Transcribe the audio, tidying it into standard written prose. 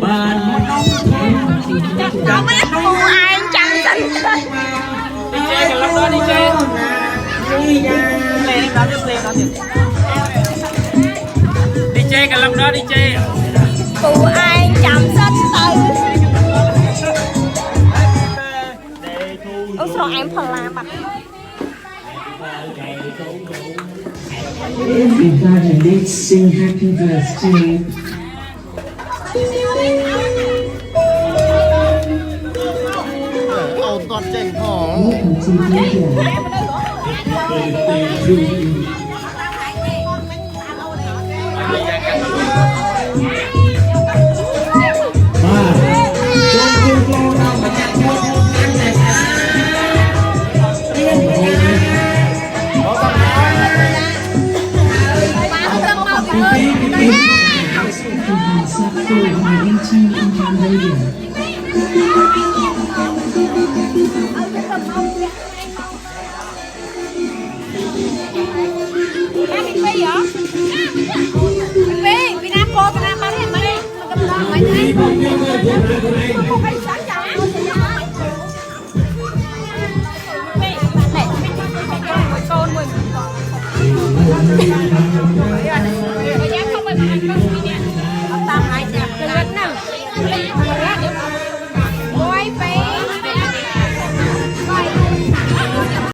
bàn Không biết cô ai chẳng tin. Đi chơi cả lúc đó đi chơi. Lên đó tiếp. Đi chơi cả lúc đó đi chơi. Cô ai chẳng tin từ. Ủa sao em phần làm mặt. Everybody, let's sing happy birthday. Toàn chèn hỏ.